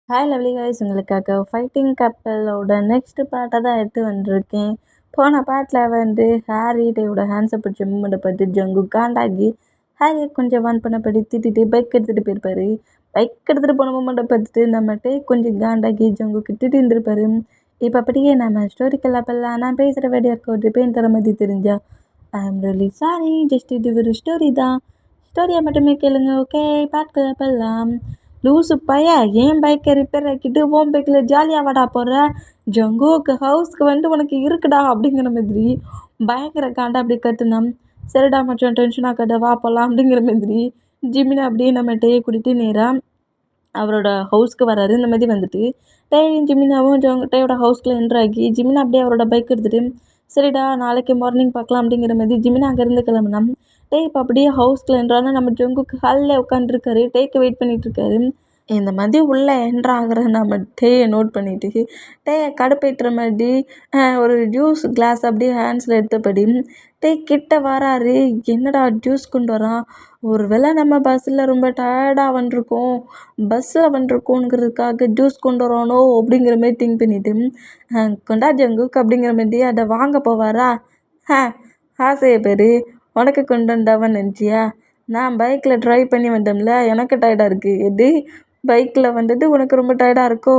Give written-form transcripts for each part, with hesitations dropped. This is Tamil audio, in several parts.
ஹாய் லவ்லி காய்ஸ், உங்களுக்காக ஃபைட்டிங் கப்பலோட நெக்ஸ்ட் பார்ட்டை தான் எடுத்து வந்திருக்கேன். போன பார்ட்டில் ஹாரி டேயோட ஹேண்ட்ஸை பிடிச்ச மூமெண்ட்டை பார்த்து ஜங்கு காண்டாகி ஹாரியை கொஞ்சம் வான் பண்ணப்படி திட்டிட்டு பைக் எடுத்துகிட்டு போயிருப்பாரு. பைக் எடுத்துகிட்டு போன மூமெண்ட்டை பார்த்துட்டு நம்ம டே கொஞ்சம் காண்டாகி ஜங்குக்கு திட்டி இருந்திருப்பாரு. இப்போ அப்படியே நம்ம ஸ்டோரிக்கல் அப்பெல்லாம் நான் பேசுகிற வேடியா இருக்க ஒரு பெயின் தர மாதிரி தெரிஞ்சா I am really sorry. Just இது ஒரு ஸ்டோரி தான். ஸ்டோரியை மட்டுமே கேளுங்க, ஓகே? பார்ட்கள் அப்பெல்லாம் லூசு பைய ஏன் பைக்கை ரிப்பேர் ஆக்கிட்டு ஓம் பைக்கில் ஜாலியாக வாடா போகிற, ஜங்குக்கு ஹவுஸ்க்கு உனக்கு இருக்குடா அப்படிங்கிற மாதிரி பயங்கர காண்டா அப்படி கத்துனான். சரிடா மச்சான், டென்ஷன் ஆக்காத, வா போகலாம் அப்படிங்கிற மாதிரி ஜிமினை அப்படியே நம்ம டேயை கூட்டிகிட்டு நேராக அவரோட ஹவுஸ்க்கு வராரு. இந்த மாதிரி டேயும் ஜிமினாவும் டேயோட ஹவுஸ்க்குள்ள என்ட்ராகி ஜிமினா அப்படியே அவரோட பைக் எடுத்துகிட்டு சரிடா நாளைக்கு மார்னிங் பார்க்கலாம் அப்படிங்கிற மாதிரி ஜிமினா அங்கேருந்து கிளம்புனான். டே இப்போ அப்படியே ஹவுஸ்க்குள்ள என்ட்ரானா நம்ம ஜங்குக்கு ஹாலில் உட்காந்துருக்காரு. டேக்கு வெயிட் பண்ணிட்டு இருக்காரு. இந்த மாதிரி உள்ளே என்ட்ராகிற நம்ம டேயை நோட் பண்ணிவிட்டு டேயை கடுப்பேற்றுற மாதிரி ஒரு ஜூஸ் கிளாஸ் அப்படியே ஹேண்ட்ஸில் எடுத்தபடி டே கிட்ட வராரு. என்னடா ஜூஸ் கொண்டு வரான், ஒரு வேளை நம்ம பஸ்ஸில் ரொம்ப டயர்டாக வந்துருக்கோம், பஸ்ஸில் வந்துருக்கோங்கிறதுக்காக ஜூஸ் கொண்டு வரானோ அப்படிங்கிற மாதிரி திங்க் பண்ணிவிட்டு கொண்டா ஜங்குக்கு அப்படிங்கிற மாதிரி அதை வாங்க போவாரா. ஆசையை பேர் உனக்கு கொண்டு வந்தவன் நினச்சியா, நான் பைக்கில் ட்ரைவ் பண்ணி வந்தோம்ல, எனக்கு டயர்டாக இருக்குது. எது பைக்கில் உனக்கு ரொம்ப டயர்டாக இருக்கோ?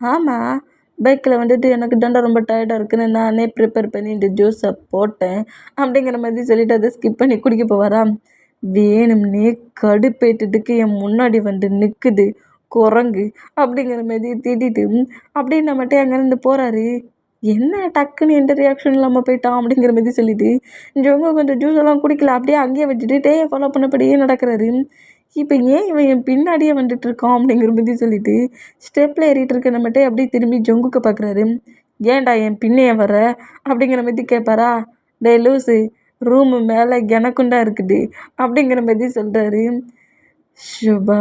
ஆமாம், பைக்கில் எனக்கு தாண்டா ரொம்ப டயர்டாக இருக்குன்னு நானே ப்ரிப்பேர் பண்ணி இந்த ஜூஸை போட்டேன் அப்படிங்கிற மாதிரி சொல்லிவிட்டு அதை ஸ்கிப் பண்ணி குடிக்க போவாரா. வேணும்னே கடுப்பேற்றதுக்கு என் முன்னாடி நிற்குது குரங்கு அப்படிங்கிற மாதிரி திட்டிட்டு அப்படியே நம்மகிட்ட அங்கேருந்து போகிறாரு. என்ன டக்குன்னு எந்த ரியாக்ஷன் இல்லாமல் போயிட்டான் அப்படிங்கிற மாதிரி சொல்லிட்டு ஜோங்க கொஞ்சம் ஜூஸ் எல்லாம் குடிக்கல, அப்படியே அங்கேயே வச்சுட்டு டேயை ஃபாலோ பண்ணப்படியே நடக்கிறாரு. இப்போ ஏன் இவன் என் பின்னாடியே இருக்கான் அப்படிங்கிற மாதிரி சொல்லிட்டு ஸ்டெப்பில் ஏறிட்டு இருக்க நம்மகிட்ட அப்படியே திரும்பி ஜங்குக்கு பார்க்குறாரு. ஏன்டா என் பின்னையே வர அப்படிங்கிற மாதிரி கேட்பாரா. டே லூஸு, ரூமு மேலே எனக்குண்டா இருக்குது அப்படிங்கிற மாதிரி சொல்கிறாரு. ஷுபா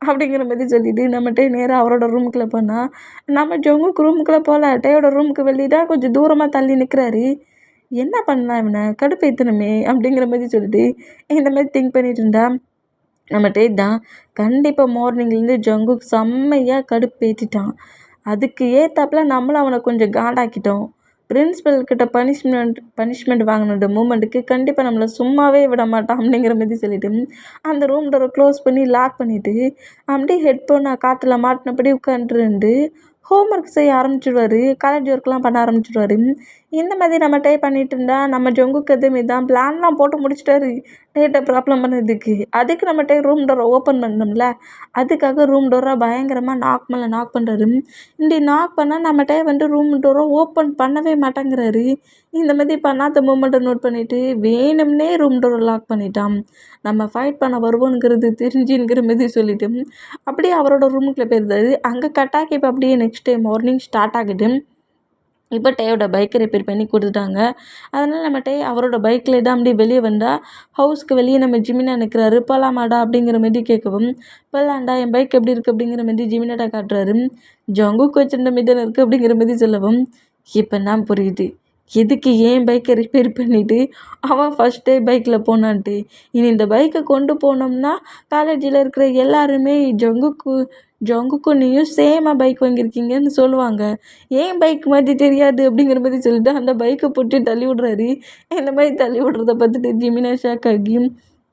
அப்படிங்கிற மாதிரி சொல்லிட்டு நம்மகிட்ட நேராக அவரோட ரூமுக்குள்ளே போனால் நம்ம ஜங்குக்கு ரூமுக்குள்ளே போகல, டேயோட ரூமுக்கு வெளியே தான் கொஞ்சம் தூரமாக தள்ளி நிற்கிறாரு. என்ன பண்ணலாம் இவனை கடுப்பேற்றணுமே அப்படிங்கிற மாதிரி சொல்லிட்டு இந்த மாதிரி திங்க் பண்ணிட்டு இருந்தா நம்ம டே தான் கண்டிப்பாக மார்னிங்லேருந்து ஜங்குக்கு செம்மையாக கடுப்பேற்றிட்டான். அதுக்கு ஏற்றாப்புல நம்மளும் அவனை கொஞ்சம் காண்டாக்கிட்டோம். பிரின்ஸிபல்கிட்ட பனிஷ்மெண்ட் வாங்கின மூமெண்ட்டுக்கு கண்டிப்பாக நம்மளை சும்மாவே விட மாட்டான் அப்படிங்கிற மாதிரி சொல்லிட்டு அந்த ரூம் டோரை க்ளோஸ் பண்ணி லாக் பண்ணிவிட்டு அப்படியே ஹெட்ஃபோனை காற்றுல மாட்டினபடி உட்காந்துருந்து ஹோம்ஒர்க் செய்ய ஆரம்பிச்சிடுவார். காலேஜ் ஒர்க்லாம் பண்ண ஆரம்பிச்சிடுவார். இந்த மாதிரி நம்ம டைப் பண்ணிட்டு இருந்தால் நம்ம ஜங்குக்கு எதுவுமே தான் பிளான்லாம் போட்டு முடிச்சிட்டாரு டேட்டை ப்ராப்ளம் பண்ணதுக்கு. அதுக்கு நம்ம ரூம் டோரை ஓப்பன் பண்ணோம்ல, அதுக்காக ரூம் டோரை பயங்கரமாக நாக் மேலே நாக் பண்ணுறாரு. இப்படி நாக் பண்ணால் நம்ம ரூம் டோரை ஓப்பன் பண்ணவே மாட்டேங்கிறாரு. இந்த மாதிரி பண்ணாத மூமெண்ட்டை நோட் பண்ணிவிட்டு வேணும்னே ரூம் டோரை லாக் பண்ணிட்டான். நம்ம ஃபைட் பண்ண வருவோங்கிறது தெரிஞ்சுங்கிற மாதிரி சொல்லிவிட்டு அப்படியே அவரோட ரூமுக்குள்ளே போயிருந்தாரு. அங்கே கட்டாக்கி இப்போ அப்படியே நெக்ஸ்ட் டே மார்னிங் ஸ்டார்ட் ஆகுது. இப்போ டேயோட பைக்கை ரிப்பேர் பண்ணி கொடுத்துட்டாங்க. அதனால் நம்ம டே அவரோட பைக்கில் தான் அப்படியே வெளியே வந்தால் ஹவுஸ்க்கு வெளியே நம்ம ஜிமினா நிற்கிறாரு. போகலாமாடா அப்படிங்கிற மாதிரி கேட்கவும் போகலாண்டா, என் பைக் எப்படி இருக்குது அப்படிங்கிற மாதிரி ஜிமினாட்டா காட்டுறாரு. ஜங்குக்கு வச்சிருந்த மாதிரி தானே இருக்குது அப்படிங்கிற மாதிரி சொல்லவும் இப்போ தான் புரியுது எதுக்கு ஏன் பைக்கை ரிப்பேர் பண்ணிவிட்டு அவன் ஃபஸ்ட் டே பைக்கில் போனான்ட்டு. இனி இந்த பைக்கை கொண்டு போனோம்னா காலேஜில் இருக்கிற எல்லாருமே ஜங்குக்கும் நீயும் சேமாக பைக் வாங்கியிருக்கீங்கன்னு சொல்லுவாங்க. ஏன் பைக் மாதிரி தெரியாது அப்படிங்கிற மாதிரி சொல்லிட்டு அந்த பைக்கை போட்டு தள்ளி விட்றாரு. இந்த மாதிரி தள்ளி விட்றத பார்த்துட்டு ஜிமினா ஷாக் ஆகி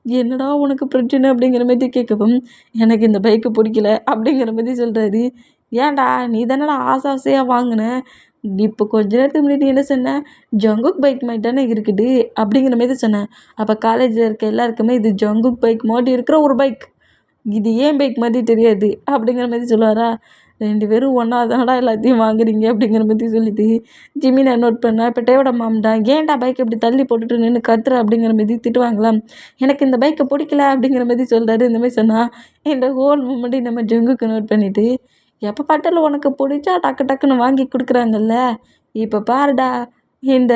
என்னடா உனக்கு பிரச்சனை அப்படிங்கிற மாதிரி கேட்கவும் எனக்கு இந்த பைக்கு பிடிக்கல அப்படிங்கிற மாதிரி சொல்கிறாரு. ஏன்டா நீ தானடா ஆசையாக வாங்கின, இப்போ கொஞ்ச நேரத்துக்கு முன்னாடி என்ன சொன்னேன், ஜங்குக் பைக் மாதிரி தானே இருக்குது அப்படிங்கிற மாதிரி சொன்னேன். அப்போ காலேஜில் இருக்க எல்லாருக்குமே இது ஜங்குக் பைக் மாதிரி இருக்கிற ஒரு பைக், இது ஏன் பைக் மாதிரி தெரியாது அப்படிங்கிற மாதிரி சொல்லுவாரா. 2 பேரும் ஒன்றா தானடா எல்லாத்தையும் வாங்குறீங்க அப்படிங்கிற மாதிரி சொல்லிட்டு ஜிமினா நோட் பண்ணா. இப்போ டேயோட மாம்டா ஏன்டா பைக் இப்படி தள்ளி போட்டுட்டு நின்று கத்துற அப்படிங்கிற மாதிரி திட்டுவாங்களாம். எனக்கு இந்த பைக்கை பிடிக்கல அப்படிங்கிற மாதிரி சொல்கிறாரு. இந்த மாதிரி சொன்னால் இந்த ஹோல் மூமெண்ட்டு நம்ம ஜங்குக்கு நோட் பண்ணிவிட்டு எப்போ பார்த்தாலும் உனக்கு பிடிச்சா டக்கு டக்குன்னு வாங்கி கொடுக்குறாங்கல்ல, இப்போ பாருடா இந்த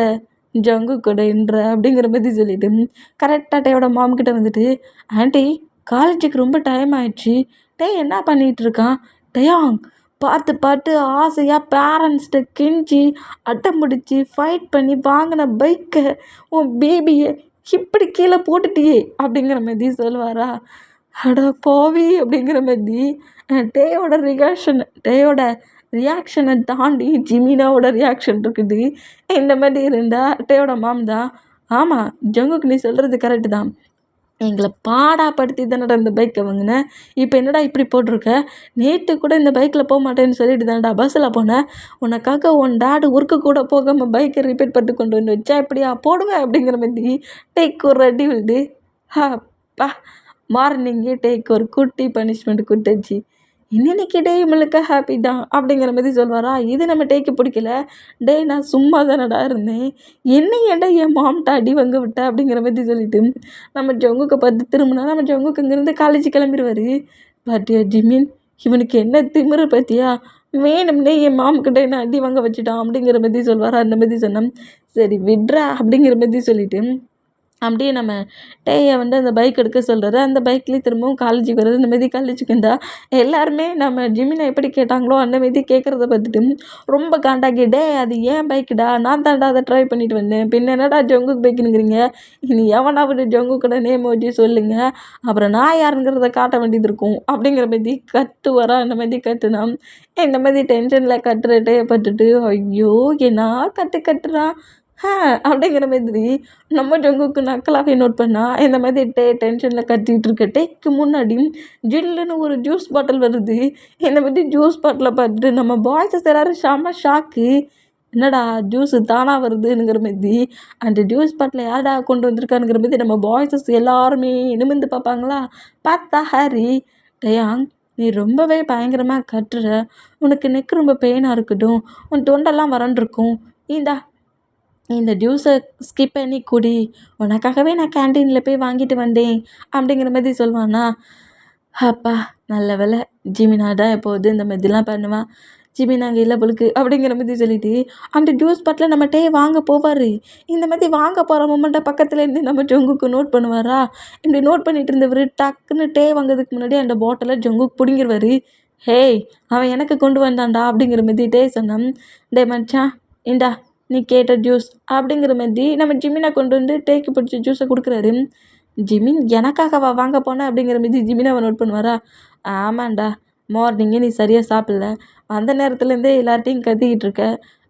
ஜங்கு கூடன்ற அப்படிங்கிற மாதிரி சொல்லிட்டு கரெக்டாக டேயோட மாம்கிட்ட ஆண்டி காலேஜுக்கு ரொம்ப டைம் ஆயிடுச்சு, டே என்ன பண்ணிகிட்டு இருக்கான், டேயாங் பார்த்து பார்த்து ஆசையாக பேரண்ட்ஸ்கிட்ட கெஞ்சி அட்டம் முடித்து ஃபைட் பண்ணி வாங்கின பைக்கை உன் பேபியை இப்படி கீழே போட்டுட்டியே அப்படிங்கிற மாதிரி சொல்லுவாரா. அட பாவி அப்படிங்கிற மாதிரி டேயோட ரியாக்ஷனை தாண்டி ஜிமினாவோட ரியாக்ஷன் இருக்குது. இந்த மாதிரி இருந்தால் டேயோட மாம் தான், ஆமாம் ஜங்குக்கு நீ சொல்கிறது கரெக்டு தான், எங்களை பாடாப்படுத்தி தானடா இந்த பைக்கை வாங்கினேன், இப்போ என்னடா இப்படி போட்டிருக்க, நேற்று கூட இந்த பைக்கில் போக மாட்டேன்னு சொல்லிட்டு தானடா பஸ்ஸில் போனேன், உனக்காக உன் டாடு ஒர்க்கு கூட போகாமல் பைக்கை ரிப்பேர் பண்ணிட்டு கொண்டு வந்து வச்சா இப்படியா போடுவேன் அப்படிங்கிற மாதிரி டேக் ஒரு அடி விழுது. அப்பா மார்னிங்கே டேக் ஒரு குட்டி பனிஷ்மெண்ட் கொடுத்துச்சு. இன்னைக்கு டே முழுக்க ஹாப்பி தான் அப்படிங்கிற மாதிரி சொல்வாரா. இது நம்ம டேக்கு பிடிக்கல. டே நான் சும்மா தானடா இருந்தேன், என்ன ஏன்டா என் மாம்கிட்ட அடி வாங்க விட்ட அப்படிங்கிற மாதிரி சொல்லிட்டு நம்ம ஜங்குக்கை பார்த்து திரும்பினா நம்ம ஜங்குக்கு இங்கேருந்து காலேஜ் கிளம்பிடுவார். பாத்தியா ஜிமின், இவனுக்கு என்ன திமிரு பார்த்தியா, வேணும்னே என் மாமுக்கிட்ட என்ன அடி வாங்க வச்சுட்டான் அப்படிங்கிற மாதிரி சொல்வாரா. அந்த மாதிரி சொன்னோம். சரி விட்றா அப்படிங்கிற மாதிரி சொல்லிட்டு அப்படியே நம்ம டேயை வந்து அந்த பைக் எடுக்க சொல்கிறாரு. அந்த பைக்லேயே திரும்பவும் காலேஜுக்கு வருது. இந்த மாரி காலேஜுக்கு இருந்தால் எல்லாருமே நம்ம ஜிமினை எப்படி கேட்டாங்களோ அந்த மாரி கேட்குறத பார்த்துட்டு ரொம்ப காண்டாகி, டே அது ஏன் பைக்குடா, நான் தான்டா அதை ட்ரை பண்ணிட்டு வந்தேன், பின்ன என்னடா ஜங்குக்கு பைக்குனுங்கிறீங்க, இனி எவனாவது ஜங்குக்கூட நேம் வச்சு சொல்லுங்கள், அப்புறம் நான் யாருங்கிறத காட்ட வேண்டியது இருக்கும் அப்படிங்கிற மாதிரி கத்துவாரா. இந்த மாதிரி கட்டுனா இந்த மாதிரி டென்ஷனில் கட்டுற டேயை பார்த்துட்டு ஐயோ என்ன கட்டுறான் அப்படிங்கிற மாதிரி நம்ம ஜங்குக்கு நக்கலாகவே நோட் பண்ணால் இந்த மாதிரி டென்ஷனில் கத்திக்கிட்டு இருக்க டேக்கு முன்னாடி ஜில்லுன்னு ஒரு ஜூஸ் பாட்டில் வருது. இந்த மாதிரி ஜூஸ் பாட்டிலை பார்த்துட்டு நம்ம பாய்ஸஸ் எல்லோரும் செம்ம ஷாக்கு, என்னடா ஜூஸு தானாக வருதுங்கிற மாதிரி, அந்த ஜூஸ் பாட்டில் யாரடா கொண்டு வந்திருக்கானுங்கிற மாதிரி நம்ம பாய்ஸஸ் எல்லாருமே நிமிர்ந்து பார்ப்பாங்களா. பார்த்தா ஹாரி, டேயாங் நீ ரொம்பவே பயங்கரமாக கட்டுற, உனக்கு நெக் ரொம்ப பெயினாக இருக்கட்டும், உன் தொண்டெல்லாம் வறண்டிருக்கும், இந்த ஜூஸை ஸ்கிப் பண்ணி குடி, உனக்காகவே நான் கேன்டீனில் போய் வாங்கிட்டு வந்தேன் அப்படிங்கிற மாதிரி சொல்லுவானா. அப்பா நல்ல வேலை, ஜிமினா தான் எப்போது இந்த மாதிரிலாம் பண்ணுவான், ஜிமின் அங்கே இல்லை பொழுக்கு அப்படிங்கிற மாதிரி சொல்லிட்டு அந்த ஜூஸ் பாட்டில் நம்ம டே வாங்க போவார். இந்த மாதிரி வாங்க போகிற மொமெண்ட்டை பக்கத்துலேருந்து நம்ம ஜங்குக்கு நோட் பண்ணுவாரா. இப்படி நோட் பண்ணிட்டு இருந்தவர் டக்குன்னு டே வாங்கிறதுக்கு முன்னாடி அந்த பாட்டிலை ஜங்குக்கு பிடிங்கிருவார். ஹேய் அவன் எனக்கு கொண்டு வந்தான்டா அப்படிங்கிற மாதிரி டே சொன்னான். டே மச்சான் இந்தா நீ கேட்ட ஜூஸ் அப்படிங்கிற மாதிரி நம்ம ஜிமினை கொண்டு வந்து டேக்கு பிடிச்ச ஜூஸை கொடுக்குறாரு. ஜிமின் எனக்காகவா வாங்க போனேன் அப்படிங்கிற மாதிரி ஜிமினாவை நோட் பண்ணுவாரா. ஆமாண்டா, மார்னிங்கே நீ சரியாக சாப்பிடல, அந்த நேரத்துலேருந்தே எல்லார்ட்டையும் கத்திக்கிட்டு இருக்க,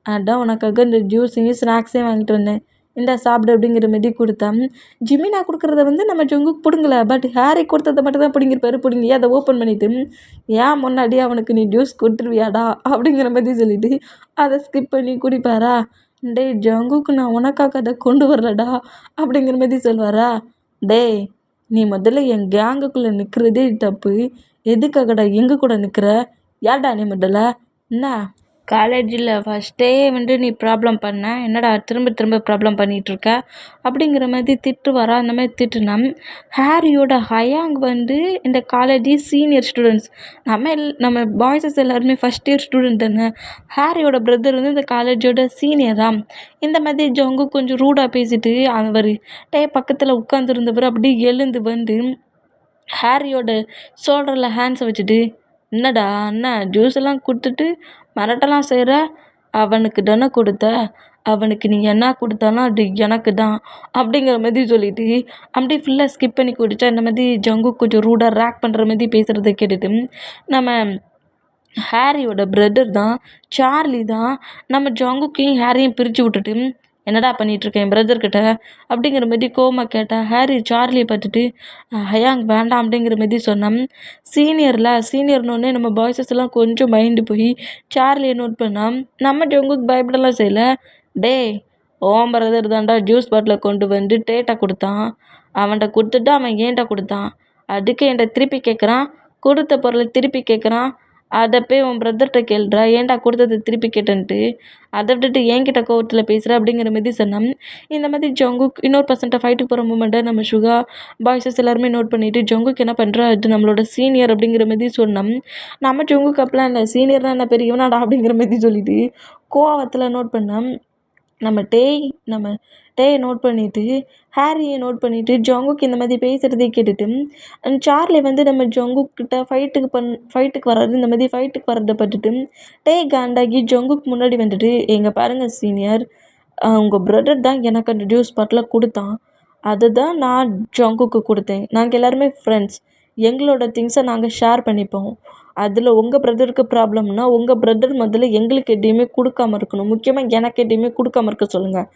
அதான் உனக்காக இந்த ஜூஸையும் ஸ்நாக்ஸையும் வாங்கிட்டு வந்தேன், இந்தா சாப்பிடு அப்படிங்கிற மாதிரி கொடுத்தான். ஜிமினா கொடுக்குறத வந்து நம்ம ஜங்குக்கு பிடுங்கல, பட் ஹேரி கொடுத்ததை மட்டும் தான் பிடுங்கிருப்பாரு. பிடுங்கி அதை ஓப்பன் பண்ணிவிட்டு ஏன் முன்னாடி அவனுக்கு நீ ஜூஸ் கொடுத்துருவியாடா அப்படிங்கிற மாதிரி சொல்லிவிட்டு அதை ஸ்கிப் பண்ணி குடிப்பாரா. டேய் ஜங்குக்கு நான் உனக்காக அதை கொண்டு வரலடா அப்படிங்கிற மாதிரி சொல்வாரா. டேய் நீ முதல்ல என் கேங்குக்குள்ளே நிற்கிறதே தப்பு, எதுக்காகடா எங்கள் கூட நிற்கிற, யார்டா நீ முதல்ல, என்ன காலேஜில் ஃபஸ்ட் டே வந்து நீ ப்ராப்ளம் பண்ண, என்னடா திரும்ப திரும்ப ப்ராப்ளம் பண்ணிகிட்ருக்க அப்படிங்கிற மாதிரி திட்டுவாரா. அந்த மாதிரி திட்டுனா ஹாரியோட ஹயாங் வந்து இந்த காலேஜ் சீனியர் ஸ்டூடெண்ட்ஸ், நம்ம பாய்ஸஸ் எல்லாருமே ஃபஸ்ட் இயர் ஸ்டூடெண்ட் தானே, ஹாரியோட பிரதர் வந்து இந்த காலேஜோட சீனியராக. இந்த மாதிரி ஜங்கு கொஞ்சம் ரூடாக பேசிட்டு அவர் டே பக்கத்தில் உட்காந்துருந்தவர் அப்படியே எழுந்து வந்து ஹாரியோட ஷோல்டரில் ஹேண்ட்ஸை வச்சுட்டு, என்னடா அண்ணா ஜூஸ் எல்லாம் கொடுத்துட்டு மிரட்டலாம் செய்கிற, அவனுக்கு தானே கொடுத்த, அவனுக்கு நீ என்ன கொடுத்தாலும் அது எனக்கு தான் அப்படிங்கிற மாதிரி சொல்லிட்டு அப்படியே ஃபுல்லாக ஸ்கிப் பண்ணி குடித்தா. இந்த மாதிரி ஜங்கு கொஞ்சம் ரூடாக ரேக் பண்ணுற மாதிரி பேசுகிறத கேட்டுட்டு நம்ம ஹாரியோட பிரதர் தான் சார்லி தான் நம்ம ஜங்குக்கையும் ஹாரியும் பிரித்து விட்டுட்டு, என்னடா பண்ணிகிட்ருக்கேன் பிரதர்கிட்ட அப்படிங்கிற மாதிரி கோவமாக கேட்டால் ஹாரி சார்லியை பார்த்துட்டு ஹயாங் வேண்டாம் அப்படிங்கிற மாதிரி சொன்னான். சீனியர்னோடனே நம்ம பாய்ஸஸ் எல்லாம் கொஞ்சம் மைண்டு போய் சார்லியை நோட் பண்ணால் நம்ம ஜங்குக்கு பயப்படலாம் செய்யலை. டே ஓம் பிரதர் தான்டா ஜூஸ் பாட்டில் கொண்டு வந்து டேட்டா கொடுத்தான், அவன்கிட்ட கொடுத்துட்டு அவன் ஏன்டா கொடுத்தான், அதுக்கு என்கிட்ட திருப்பி கேட்குறான், கொடுத்த பொருளை திருப்பி கேட்குறான், அதை போய் உன் பிரதர்கிட்ட கேள்றா, ஏன்டா கொடுத்தது திருப்பி கேட்டேன்ட்டு, அதை விட்டுட்டு என்கிட்ட கோவத்தில் பேசுகிற அப்படிங்கிற மாதிரி சொன்னான். இந்த மாதிரி ஜங்குக்கு இன்னொரு பர்சன்ட்டை ஃபைட்டுக்கு போகிற மூமெண்ட்டை நம்ம சுகா பாய்ஸஸ் எல்லாருமே நோட் பண்ணிவிட்டு ஜங்குக்கு என்ன பண்ணுறா, அது நம்மளோட சீனியர் அப்படிங்கிற மாதிரி சொன்னோம். நம்ம ஜங்குக்கு அப்பெல்லாம் இல்லை, சீனியர்னால் என்ன பெரியவனாடா அப்படிங்கிற மாதிரி சொல்லிட்டு கோவத்தில் நோட் பண்ணோம். நம்ம டேயை நோட் பண்ணிவிட்டு ஹாரியை நோட் பண்ணிவிட்டு ஜங்குக்கு இந்த மாதிரி பேசுகிறதே கேட்டுட்டு சார்லி வந்து நம்ம ஜங்குக்கிட்ட ஃபைட்டுக்கு வர்றது, இந்த மாதிரி ஃபைட்டுக்கு வர்றதை பார்த்துட்டு டே காண்டாகி ஜங்குக்கு முன்னாடி வந்துட்டு, எங்கள் பாருங்கள் சீனியர், உங்கள் பிரதர் தான் எனக்கு அந்த ஜூஸ் பாட்டில் கொடுத்தான், அதை தான் நான் ஜங்குக்கு கொடுத்தேன், நாங்கள் எல்லாருமே ஃப்ரெண்ட்ஸ், எங்களோட திங்ஸை நாங்கள் ஷேர் பண்ணிப்போம். அதில் உங்கள் பிரதருக்கு ப்ராப்ளம்னா உங்கள் பிரதர் முதல்ல எங்களுக்கு எதையுமே கொடுக்காம இருக்கணும். முக்கியமாக எனக்கு எதையுமே கொடுக்காம இருக்க சொல்லுங்கள்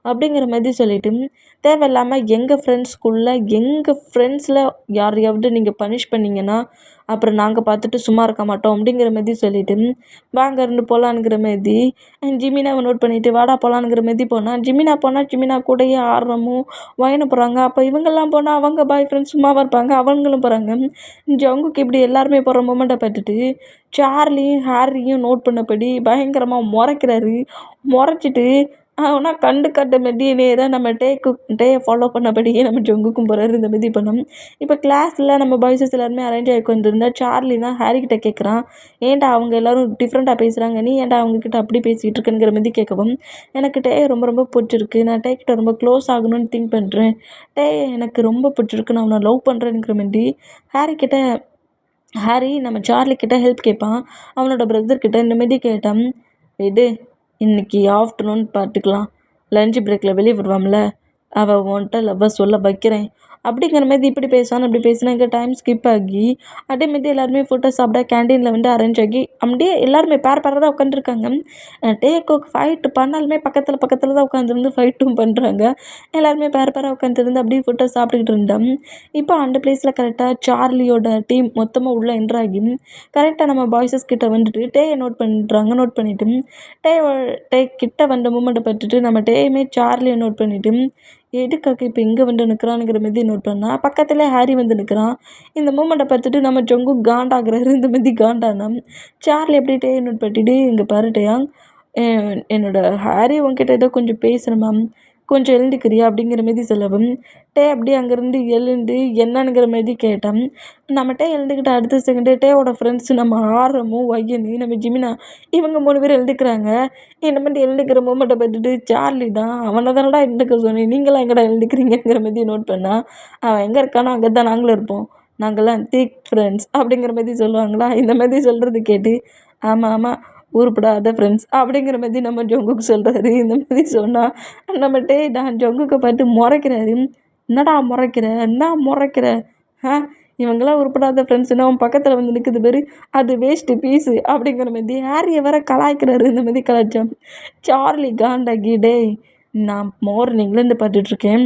அப்படிங்கிற மாதிரி சொல்லிவிட்டு, தேவையில்லாமல் எங்கள் ஃப்ரெண்ட்ஸில் யாரையாவது நீங்கள் பனிஷ் பண்ணிங்கன்னா அப்புறம் நாங்கள் பார்த்துட்டு சும்மா இருக்க மாட்டோம் அப்படிங்கிற மாதிரி சொல்லிவிட்டு, வாங்க இருந்து போகலான்ங்கிற மாதிரி ஜிமினாவை நோட் பண்ணிவிட்டு வாடா போகலான்ங்கிற மாதிரி போனால், ஜிமினா கூடயே ஆடுறமும் வாங்கின போகிறாங்க. அப்போ இவங்கெல்லாம் போனால் அவங்க பாய் ஃப்ரெண்ட்ஸ் சும்மாவாக இருப்பாங்க, அவங்களும் போகிறாங்க. ஜங்குக்கு இப்படி எல்லாருமே போகிற மூமெண்ட்டை பார்த்துட்டு சார்லியும் ஹாரியும் நோட் பண்ணபடி பயங்கரமாக முறைக்கிறாரு. முறைச்சிட்டு ஆனால் கண்டுக்காட்ட மாரி நேராக நம்ம டேயை ஃபாலோ பண்ணபடியே நம்ம ஜங்குக்கும் போகிறாரு. இந்த மாதிரி பண்ணோம். இப்போ கிளாஸில் நம்ம பாய்ஸஸ் எல்லாருமே அரேஞ்ச் ஆகி உட்காந்துருந்தா சார்லி தான் ஹாரிக்கிட்ட கேட்குறான், ஏன்டா அவங்க எல்லோரும் டிஃப்ரெண்ட்டாக பேசுகிறாங்க, நீ ஏன்டா அவங்கக்கிட்ட அப்படி பேசிகிட்டு இருக்குங்கிற மாதிரி கேட்கவும், எனக்கு டே ரொம்ப ரொம்ப பிடிச்சிருக்கு, நான் டேக்கிட்ட ரொம்ப க்ளோஸ் ஆகணும்னு திங்க் பண்ணுறேன், டே எனக்கு ரொம்ப பிடிச்சிருக்கு, நான் அவனை லவ் பண்ணுறேங்கிற மாதிரி ஹாரி நம்ம சார்லி கிட்ட ஹெல்ப் கேட்பான். அவனோட பிரதர்கிட்ட இந்த மாதிரி கேட்டான், விடு இன்னைக்கு ஆஃப்டர்நூன் பார்த்துக்கலாம், லஞ்ச் பிரேக்கில் வெளியே விடுவாம்ல, அவள் உன்கிட்ட லவ்வை சொல்ல வைக்கிறேன் அப்படிங்கிற மாதிரி இப்படி பேசுவான்னு அப்படி பேசினா இங்கே டைம் ஸ்கிப் ஆகி அதே மாதிரி எல்லாருமே ஃபுட்டை சாப்பிட கேண்டீனில் வந்து அரேஞ்ச் ஆகி அப்படியே எல்லாருமே பேர் தான் உட்காந்துருக்காங்க. டேக்கு ஃபைட்டு பண்ணாலுமே பக்கத்தில் தான் உட்காந்துருந்து ஃபைட்டும் பண்ணுறாங்க. எல்லாருமே பேராக உட்காந்துருந்து அப்படியே ஃபுட்டை சாப்பிட்டுக்கிட்டு இருந்தோம். இப்போ அந்த பிளேஸில் கரெக்டாக சார்லியோட டீம் மொத்தமாக உள்ளே என்ட்ராகி கரெக்டாக நம்ம பாய்ஸஸ் கிட்ட வந்துட்டு டேயை நோட் பண்ணிவிட்டு டே கிட்ட வந்த மூமெண்ட்டை பார்த்துட்டு நம்ம டேயுமே சார்லியை நோட் பண்ணிவிட்டு எதுக்காக இப்போ இங்கே வந்து நிற்கிறானுங்கிற மாதிரி நோட் பண்ணால் பக்கத்தில் ஹாரி வந்து நிற்கிறான். இந்த மூமெண்ட்டை பார்த்துட்டு நம்ம ஜங்கு காண்டாகிறாரு. இந்த மாதிரி காண்டானா சார்லி எப்படி டே நோட் பண்ணிட்டு, இங்கே பாரு டேயா, என்னோட ஹாரி உங்ககிட்ட ஏதோ கொஞ்சம் பேசுகிறேன் மேம், கொஞ்சம் எழுந்துக்கிறியா அப்படிங்கிற மாதிரி சொல்லவும், டே அப்படியே அங்கேருந்து எழுந்து என்னங்கிற மாதிரி கேட்டான். நம்ம டே எழுந்துக்கிட்ட அடுத்த செகண்டே டேவோட ஃப்ரெண்ட்ஸ் நம்ம ஆரமும் வையனு நம்ம ஜிமினா இவங்க 3 பேர் எழுந்துக்கிறாங்க. இந்த மாதிரி எழுந்துக்கிற மூமெண்ட்டை பார்த்துட்டு சார்லி தான், அவனை தானடா எழுந்துக்க சொன்னேன், நீங்களாம் எங்கடா எழுந்துக்கிறீங்கிற மாதிரி நோட் பண்ணால், அவன் எங்கே இருக்கானோ அங்கே தான் நாங்களும் இருப்போம், நாங்கள்லாம் திக் ஃப்ரெண்ட்ஸ் அப்படிங்கிற மாதிரி சொல்லுவாங்களா. இந்த மாதிரி சொல்கிறது கேட்டு ஆமாம் உருப்படாத ஃப்ரெண்ட்ஸ் அப்படிங்கிற மாதிரி நம்ம ஜங்குக்கு சொல்கிறாரு. இந்த மாதிரி சொன்னால் நம்ம நான் ஜங்குக்கை பார்த்து முறைக்கிறாரு. என்னடா முறைக்கிற, என்ன முறைக்கிற, இவங்களாம் உருப்படாத ஃப்ரெண்ட்ஸுன்னு அவன் பக்கத்தில் வந்து நிற்குது பேர், அது வேஸ்ட்டு பீஸு அப்படிங்கிற மாதிரி ஹாரியை வர கலாய்க்கிறாரு. இந்த மாதிரி கலாய்ச்சான். சார்லி காண்டாகி, டே நான் மார்னிங்லேருந்து பார்த்துட்ருக்கேன்,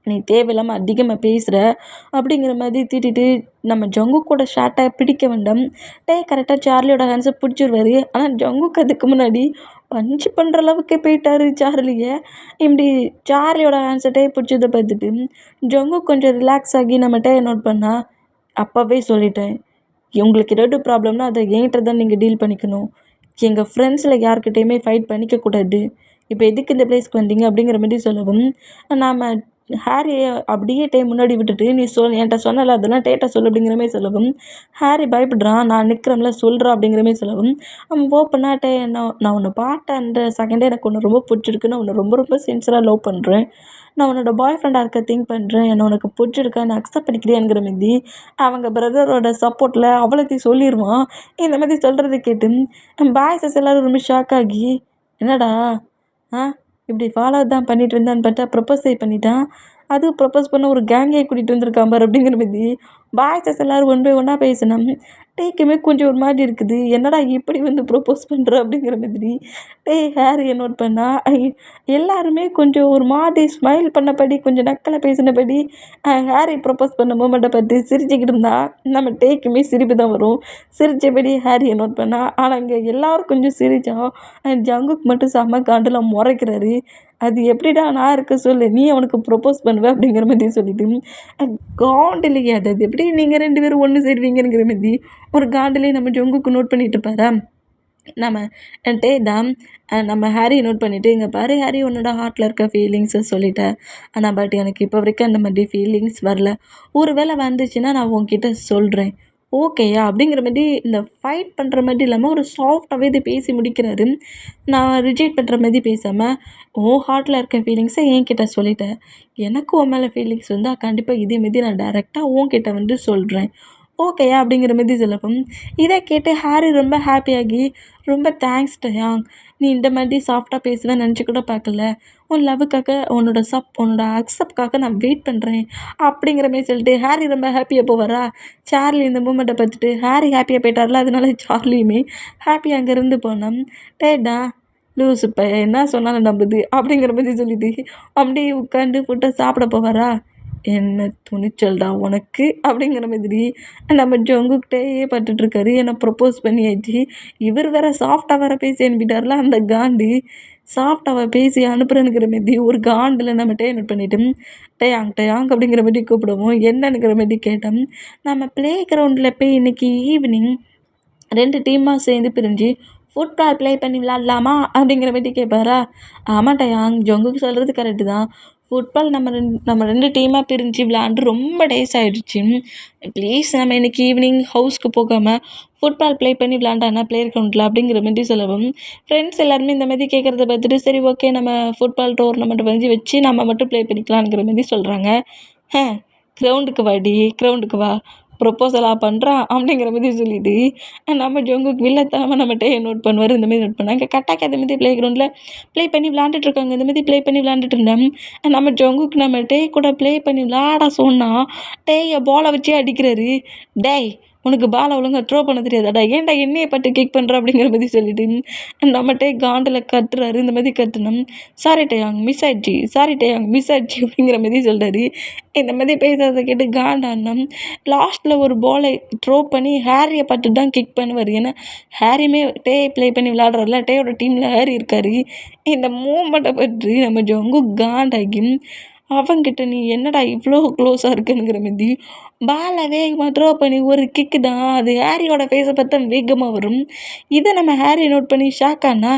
நீ தேவையில்லாமல் அதிகமாக பேசுகிற அப்படிங்கிற மாதிரி திட்டிட்டு நம்ம ஜங்கு கூட ஷார்ட்டாக பிடிக்க வேண்டாம். கரெக்டாக சார்லியோட ஹேண்ட்ஸை பிடிச்சிருவாரு. ஆனால் ஜங்குக்கு அதுக்கு முன்னாடி பஞ்சு பண்ணுற அளவுக்கு போயிட்டாரு சார்லியை. இப்படி சார்லியோட ஹேண்ட்ஸை பிடிச்சதை பார்த்துட்டு ஜங்கு கொஞ்சம் ரிலாக்ஸ் ஆகி நம்ம நோட் பண்ணால், அப்போவே சொல்லிட்டேன், உங்களுக்கு ஏதாவது ப்ராப்ளம்னா அதை என்கிட்ட தான் நீங்கள் டீல் பண்ணிக்கணும், எங்கள் ஃப்ரெண்ட்ஸில் யார்கிட்டையுமே ஃபைட் பண்ணிக்கக்கூடாது, இப்போ எதுக்கு இந்த பிளேஸ்க்கு வந்தீங்க அப்படிங்கிற மாதிரி சொல்லவும், நாம் ஹாரியை அப்படியே முன்னாடி விட்டுட்டு, நீ என்கிட்ட சொன்னல அதெல்லாம் டேட்டா சொல்லு அப்படிங்கிற மாதிரி சொல்லவும், ஹாரி பயப்படுறான், நான் நிற்கிறோம்ல சொல்கிறான் அப்படிங்கிற மாதிரி சொல்லவும், அவன் ஓப்பனாக நான் உன்னை பார்த்த அந்த செகண்டே எனக்கு ஒன்று ரொம்ப பிடிச்சிருக்கு, நான் உன்னை ரொம்ப ரொம்ப சின்சியராக லவ் பண்ணுறேன், நான் உன்னோட பாய் ஃப்ரெண்டாக இருக்க திங்க் பண்ணுறேன், என்னை உனக்கு பிடிச்சிருக்கா, என்னை அக்செப்ட் பண்ணிக்கிறியாங்கிற மாதிரி அவங்க பிரதரோட சப்போர்ட்டில் அவ்வளோத்தையும் சொல்லிடுவான். இந்த மாதிரி சொல்கிறத கேட்டு பாய்ஸஸ் எல்லோரும் ரொம்ப ஷாக் ஆகி, என்னடா இப்படி ஃபாலோ தான் பண்ணிட்டு இருந்தான்னு பார்த்தா ப்ரப்போஸே பண்ணிட்டான், அதுவும் ப்ரப்போஸ் பண்ண ஒரு கேங்கே கூட்டிகிட்டு வந்திருக்கான் பாரு அப்படிங்கிற மாதிரி பாய்ஸஸ் எல்லோரும் ஒன் பை ஒன்னாக பேசினோம். டேக்குமே கொஞ்சம் ஒரு மாதிரி இருக்குது, என்னடா இப்படி வந்து ப்ரப்போஸ் பண்ணுற அப்படிங்கிற மாதிரி ஹாரியை நோட் பண்ணால் எல்லாருமே கொஞ்சம் ஒரு மாதிரி ஸ்மைல் பண்ணபடி கொஞ்சம் நக்கலை பேசினபடி ஹாரி ப்ரப்போஸ் பண்ண மூமெண்ட்டை பார்த்து சிரிச்சுக்கிட்டு இருந்தா நம்ம டேக்குமே சிரிப்பு தான் வரும். சிரித்தபடி ஹாரியை நோட் பண்ணால், ஆனால் இங்கே எல்லோரும் கொஞ்சம் சிரித்தா ஜங்குக்கு மட்டும் செம்ம காண்டில் முறைக்கிறாரு. அது எப்படிடா நான் இருக்க சொல்லு, நீ அவனுக்கு ப்ரப்போஸ் பண்ணுவேன் அப்படிங்கிற மாதிரி சொல்லிட்டு காண்டிலேயே அது எப்படி நீங்கள் 2 பேரும் ஒன்று சேருவீங்கிற மாதிரி ஒரு காண்டிலே நம்ம ஜங்குக்கு நோட் பண்ணிட்டு இருப்பாரா. நம்ம தான் நம்ம ஹாரியை நோட் பண்ணிவிட்டு, இங்கே பாரு ஹாரி, உன்னோட ஹார்ட்டில் இருக்க ஃபீலிங்ஸை சொல்லிட்டேன், ஆனால் பட் எனக்கு இப்போ வரைக்கும் அந்த மாதிரி ஃபீலிங்ஸ் வரல, ஒரு வேளை வந்துச்சுன்னா நான் உன்கிட்ட சொல்கிறேன், ஓகேயா அப்படிங்கிற மாதிரி இந்த ஃபைட் பண்ணுற மாதிரி இல்லாமல் ஒரு சாஃப்டாகவே இது பேசி முடிக்கிறாரு. நான் ரிஜெக்ட் பண்ணுற மாதிரி பேசாமல், ஹார்ட்டில் இருக்க ஃபீலிங்ஸை என்கிட்ட சொல்லிட்டேன், எனக்கு உன் மேலே ஃபீலிங்ஸ் வந்தால் கண்டிப்பாக இதே மாரி நான் டைரெக்டாக உன்கிட்ட வந்து சொல்கிறேன், ஓகேயா அப்படிங்கிற மாதிரி சொல்லவும் இதை கேட்டு ஹாரி ரொம்ப ஹாப்பியாகி ரொம்ப தேங்க்ஸ் டயாங், நீ இந்த மாதிரி சாஃப்டாக பேசுவேன் நினச்சி கூட பார்க்கல, உன் லவ்வுக்காக உன்னோட அக்செப்ட்காக நான் வெயிட் பண்ணுறேன் அப்படிங்கிற மாதிரி சொல்லிட்டு ஹாரி ரொம்ப ஹாப்பியாக போவாரா. சார்லி இந்த மூமெண்ட்டை பார்த்துட்டு ஹாரி ஹாப்பியாக போயிட்டார்ல, அதனால சார்லியுமே ஹாப்பியாக அங்கேருந்து போனோம். டேடா லூஸ் இப்போ என்ன சொன்னாலும் நம்புது அப்படிங்கிற மாதிரி சொல்லிட்டு அப்படியே உட்காந்து ஃபுட்டை சாப்பிட போவாரா. என்ன துணிச்சல்டா உனக்கு அப்படிங்கிற மாதிரி நம்ம ஜங்குக்கிட்டேயே பட்டுட்ருக்காரு. என்னை ப்ரப்போஸ் பண்ணியாச்சு, இவர் வேற சாஃப்டாக வேற பேசி அனுப்பிட்டார்ல அந்த காண்டு. சாஃப்டாக பேசி அனுப்புறேனுங்கிற மாதிரி ஒரு காண்டில் நம்ம டேனட் பண்ணிவிட்டு டயாங் டயாங் அப்படிங்கிற மாதிரி கூப்பிடுவோம். என்னன்னுங்கிற மாதிரி கேட்டோம். நம்ம ப்ளே கிரவுண்டில் போய் இன்றைக்கி ஈவினிங் 2 டீமாக சேர்ந்து பிரிஞ்சு ஃபுட்பால் ப்ளே பண்ணி விளாட்லாமா அப்படிங்கிற மாதிரி கேட்பாரா. ஆமாம் டயாங், ஜங்குக்கு சொல்கிறது கரெக்டு தான். ஃபுட்பால் நம்ம ரெண்டு டீமாக பிரிஞ்சு விளாண்டு ரொம்ப டேஸ் ஆகிடுச்சு. ப்ளீஸ் நம்ம இன்றைக்கி ஈவினிங் ஹவுஸ்க்கு போகாமல் ஃபுட்பால் ப்ளே பண்ணி விளாண்டானா பிளேயர் கிரவுண்டில் அப்படிங்கிற மாதிரி சொல்லவும் ஃப்ரெண்ட்ஸ் எல்லாருமே இந்த மாதிரி கேட்குறத பார்த்துட்டு சரி ஓகே நம்ம ஃபுட்பால் டோர்னமெண்ட் வந்து வச்சு நம்ம மட்டும் ப்ளே பண்ணிக்கலாங்கிற மாதிரி சொல்கிறாங்க. கிரவுண்டுக்கு வாடி, கிரவுண்டுக்கு வா, ப்ரொப்போசலாக பண்ணுறான் அப்படிங்கிற மாதிரி சொல்லிட்டு நம்ம ஜங்குக்கு வில்லத்தனமாக நம்மகிட்டே நோட் பண்ணுவார். இந்த மாதிரி நோட் பண்ணாங்க. கரெக்டாக இந்த மாதிரி ப்ளே கிரவுண்டில் ப்ளே பண்ணி விளாண்டுட்ருக்காங்க. இந்த மாதிரி ப்ளே பண்ணி விளாண்டுட்டு இருந்தேன். நம்ம ஜங்குக்கு நம்ம டே கூட ப்ளே பண்ணி விளாட சொன்னால் டேயை பாலை வச்சே அடிக்கிறாரு. டேய் உனக்கு பாலை ஒழுங்காக த்ரோ பண்ண தெரியாதாடா, ஏன்டா என்னையை பட்டு கிக் பண்ணுற அப்படிங்கிற மாதிரி சொல்லிட்டு நம்மகிட்டே காண்டில் கட்டுறாரு. இந்த மாதிரி கட்டணும். சாரி டயாங் மிஸ் ஆயிடுச்சு, சாரி டயாங் மிஸ் ஆயிடுச்சு அப்படிங்கிற மாதிரி சொல்கிறாரு. இந்த மாதிரி பேசுகிறத கேட்டு காண்டானம் லாஸ்ட்டில் ஒரு பாலை த்ரோ பண்ணி ஹாரியை பட்டு தான் கிக் பண்ணுவார். ஏன்னா ஹாரியுமே டே ப்ளே பண்ணி விளாட்றாருல, டேயோட டீமில் ஹாரி இருக்கார். இந்த மூமெண்ட்டை பற்றி நம்ம ஜங்கு காண்டாகி அவங்கிட்ட நீ என்னடா இவ்வளோ க்ளோஸாக இருக்குங்கிற மாதிரி பாலை வேகமாக த்ரோ பண்ணி ஒரு கிக்கு தான், அது ஹாரியோட ஃபேஸை பார்த்தா வேகமாக வரும். இதை நம்ம ஹாரி நோட் பண்ணி ஷாக்கானா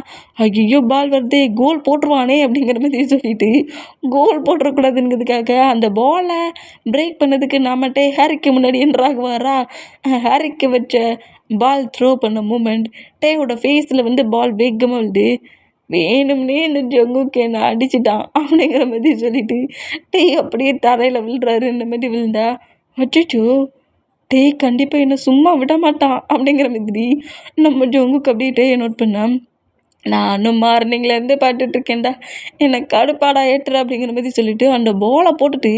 ஐயோ பால் வருதே கோல் போட்டுருவானே அப்படிங்கிற மாதிரி சொல்லிட்டு கோல் போட்டுறக்கூடாதுங்கிறதுக்காக அந்த பாலை பிரேக் பண்ணதுக்கு நம்மகிட்டே ஹாரிக்கு முன்னாடி என்றாகுவாரா. ஹாரிக்கு வச்ச பால் த்ரோ பண்ண மூமெண்ட் டேயோட ஃபேஸில் வந்து பால் வேகமாக வருது. வேணும்னே இந்த ஜங்குக்கு என்னை அடிச்சிட்டான் அப்படிங்கிற மாதிரி சொல்லிட்டு டே அப்படியே தரையில் விழுறாரு. இந்த மாதிரி விழுந்தா அச்சோ டே கண்டிப்பாக என்னை சும்மா விட மாட்டான் அப்படிங்கிற மாதிரி நம்ம ஜங்குக்கு அப்படியே டேயை நோட் பண்ணான். நானும் மார்னிங்லேருந்து பாட்டுட்ருக்கேன்டா, என்னை கடுப்பாடா ஏற்றுற அப்படிங்கிற மாதிரி சொல்லிவிட்டு அந்த பாலை போட்டுட்டு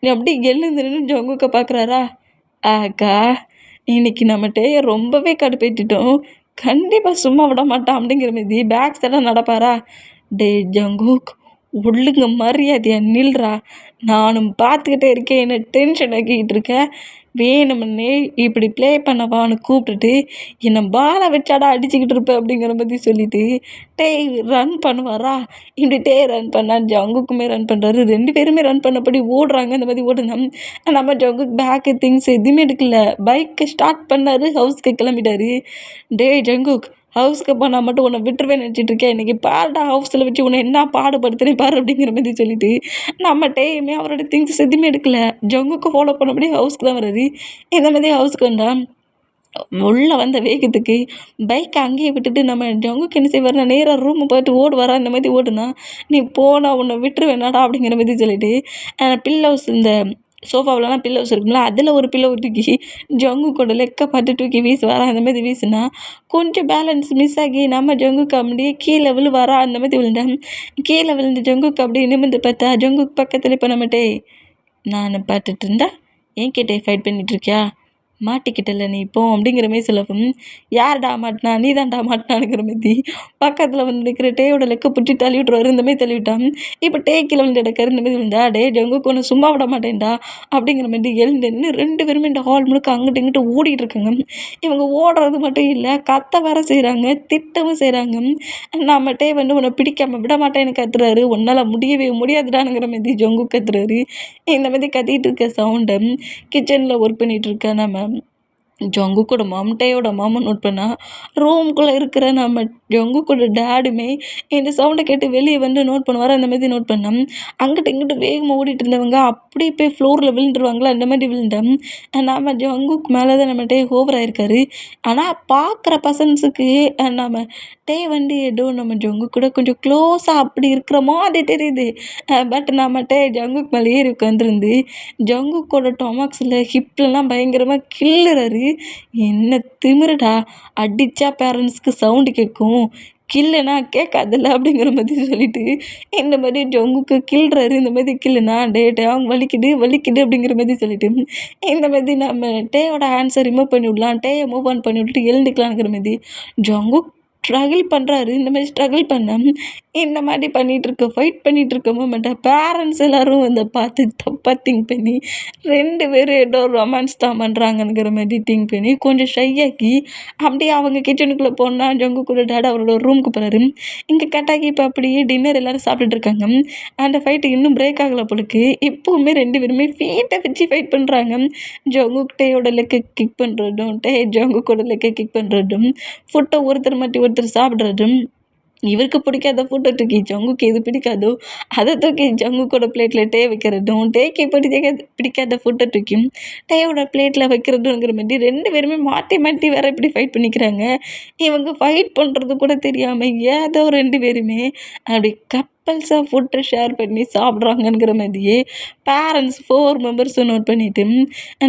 நீ அப்படியே எழுந்து நின்று ஜங்குக்க பார்க்குறாரா. ஆக்கா இன்னைக்கு நம்ம டேயை ரொம்பவே கடுப்பேற்றிட்டோம், கண்டிப்பாக சும்மா விட மாட்டான் அப்படிங்கிற மாதிரி பேக் சைடாக நடப்பாரா. டே ஜங்குக் ஒழுங்க மரியாதையா நில்றா, நானும் பார்த்துக்கிட்டே இருக்கேன், என்னை டென்ஷன் ஆக்கிக்கிட்டு இருக்கேன், வேணுமுன்னே இப்படி ப்ளே பண்ணவான்னு கூப்பிட்டுட்டு என்னை பாலை வச்சாடா அடிச்சுக்கிட்டு இருப்பேன் அப்படிங்கிற மாதிரி சொல்லிவிட்டு டே ரன் பண்ணுவாரா. இப்படி டே ரன் பண்ணால் ஜங்குக்குமே ரன் பண்ணுறாரு. 2 பேருமே ரன் பண்ணபடி ஓடுறாங்க. இந்த மாதிரி ஓடுனா நம்ம ஜங்குக்கு பேக்கு திங்ஸ் எதுவுமே எடுக்கல, பைக்கை ஸ்டார்ட் பண்ணார், ஹவுஸ்க்கு கிளம்பிட்டாரு. டே ஜங்குக் ஹவுஸ்க்கு போனால் மட்டும் உன்னை விட்டுருவேன் நினச்சிட்ருக்கேன், இன்றைக்கி பாருடா ஹவுஸில் வச்சு உன்னை என்ன பாடுபடுத்துனே பாரு அப்படிங்கிற மாதிரி சொல்லிவிட்டு நம்ம டேயுமே அவரோட திங்ஸ் எதுவுமே எடுக்கல, ஜங்குக்கு ஃபாலோ பண்ணபடி ஹவுஸ்க்கு தான் வர்றாரு. இந்த மாதிரி ஹவுஸ்க்கு வந்தால் உள்ளே வந்த வேகத்துக்கு பைக்கை அங்கேயே விட்டுட்டு நம்ம ஜங்குக்கு என்ன செய்வார்னா நேராக ரூமை பார்த்து ஓடுவாரா. இந்த மாதிரி ஓடுனா நீ போனால் உன்னை விட்டுருவேனாடா அப்படிங்கிற மாதிரி சொல்லிவிட்டு பில்லோஸ் இந்த சோஃபாவிலலாம் பில்லோஸ் இருக்குங்களா, அதில் ஒரு பில்லோ தூக்கி ஜங்குக்கோட லெக்கை பார்த்து தூக்கி வீசுவாரா. அந்த மாதிரி வீசுனா கொஞ்சம் பேலன்ஸ் மிஸ் ஆகி நம்ம ஜங்குக்கு அப்படியே கீழே விழுவாரா. அந்த மாதிரி விழுந்தேன். கீழே விழுந்து ஜங்குக்கு அப்படியே நிமிர்ந்து பார்த்தா ஜங்குக்கு பக்கத்தில் இப்போ நம்மட்டே நான் பார்த்துட்டு இருந்தா என்கிட்டே ஃபைட் பண்ணிகிட்ருக்கியா, மாட்டிக்கிட்டல நீ இப்போ அப்படிங்கிற மாதிரி சொல்லவும் யார்டா மாட்டினா, நீ தான்டா மாட்டினானுங்கிற மாதிரி பக்கத்தில் வந்து நிற்கிற டேயோட லெக்க பிடிச்சி தள்ளி விட்ருவாரு. இந்த மாதிரி தள்ளி விட்டான். இப்போ டே கீழே வந்து எடுக்காரு. இந்த மாதிரி விழுந்தா டே ஜங்குக்கு ஒன்று சும்மா விட மாட்டேன்டா அப்படிங்கிற மாதிரி எழுந்துன்னு 2 பேருமே இந்த ஹால் முழுக்க அங்கிட்டு இங்கிட்டு ஓடிட்டு இருக்காங்க. இவங்க ஓடுறது மட்டும் இல்லை, கத்த வேற செய்கிறாங்க, திட்டவும் செய்கிறாங்க. நம்ம டே வந்து உன்னை பிடிக்காமல் விட மாட்டேன்னு கத்துறாரு. உன்னால் முடியவே முடியாதுடானுங்கிற மாதிரி ஜங்கு கத்துறாரு. இந்த மாதிரி கத்திட்டு இருக்க சவுண்டை கிச்சனில் ஒர்க் பண்ணிகிட்டு இருக்க நம்ம ஜங்குக்கோட மாம் டேயோட மாமா நோட் பண்ணால் ரூம்குள்ளே இருக்கிற நம்ம ஜங்குக்கோட டேடுமே இந்த சவுண்டை கேட்டு வெளியே வந்து நோட் பண்ணுவார். அந்த மாதிரி நோட் பண்ணோம். அங்கிட்ட இங்கிட்ட வேகமாக ஓடிட்டு இருந்தவங்க அப்படியே போய் ஃப்ளோரில் விழுந்துருவாங்களா. அந்த மாதிரி விழுந்தோம். நம்ம ஜங்குக்கு மேலே தான் நம்ம டே ஓவர் ஆயிருக்காரு. ஆனால் பார்க்குற பர்சன்ஸுக்கு நம்ம டே வந்து ஏதோ நம்ம ஜங்குக் கூட கொஞ்சம் க்ளோஸாக அப்படி இருக்கிற மாதிரி தெரியுது. பட் நம்ம டே ஜங்குக் மேலே ஏறி உட்காந்துருந்து ஜங்குக்கோட டொமக்ஸில் ஹிப்லலாம் பயங்கரமாக கில்லுறாரு. என்ன திமிருடா, அடித்தா பேரண்ட்ஸ்க்கு சவுண்டு கேட்கும், கில்லுனா கேட்காதுல்ல அப்படிங்கிற மாதிரி சொல்லிட்டு இந்த மாதிரி ஜங்குக்கு கில்றாரு. இந்த மாதிரி கில்லுனா டே டே அவங்க வலிக்குது வலிக்குது அப்படிங்கிற மாதிரி சொல்லிட்டு இந்த மாதிரி நம்ம டேயோட ஹேண்ட்ஸை ரிமூவ் பண்ணி விடலாம், டேயை மூவ் ஆன் பண்ணி விட்டுட்டு எழுந்துக்கலாங்கிற மாதிரி ஜங்குக் ஸ்ட்ரகிள் பண்ணுறாரு. இந்த மாதிரி ஸ்ட்ரகிள் பண்ண இந்த மாதிரி பண்ணிகிட்ருக்க ஃபைட் பண்ணிகிட்ருக்க மொமெண்ட்டை பேரண்ட்ஸ் எல்லோரும் வந்து பார்த்து தப்பாக திங்க் பண்ணி 2 பேரும் ஏதோ ரொமான்ஸ் தான் பண்ணுறாங்கங்கிற மாதிரி திங்க் பண்ணி கொஞ்சம் ஷையாக்கி அப்படியே அவங்க கிச்சனுக்குள்ளே போனால் ஜங்கு கூட டேட் அவரோட ரூமுக்கு போகிறாரு. இங்கே கட்டாக்கி இப்போ அப்படியே டின்னர் எல்லோரும் சாப்பிட்டுட்டு இருக்காங்க. அந்த ஃபைட்டு இன்னும் பிரேக் ஆகலை பொழுக்கு. இப்போவுமே 2 பேருமே ஃபீட்டை வச்சு ஃபைட் பண்ணுறாங்க. ஜங்குக் டேயோட லெக்கை கிக் பண்ணுறதும், டே ஜங்குக்கோட லெக்கை கிக் பண்ணுறதும், ஃபுட்டை ஒருத்தர் மாட்டி ஒருத்தர் சாப்பிட்றதும், இவருக்கு பிடிக்காத ஃபுட்டை தூக்கி ஜங்குக்கு எது பிடிக்காதோ அதை தூக்கி ஜங்குக்கோட பிளேட்டில் டே வைக்கிறதும், டேக்கு பிடிக்காத ஃபுட்டை தூக்கி டேயோட பிளேட்டில் வைக்கிறதுங்கிற மாதிரி 2 பேருமே மாற்றி மாற்றி வேறு இப்படி ஃபைட் பண்ணிக்கிறாங்க. இவங்க ஃபைட் பண்ணுறது கூட தெரியாமல் ஏதோ 2 பேருமே அப்படி கப்பல்ஸாக ஃபுட்டை ஷேர் பண்ணி சாப்பிட்றாங்கங்கிற மாதிரியே பேரண்ட்ஸ் 4 மெம்பர்ஸை நோட் பண்ணிவிட்டு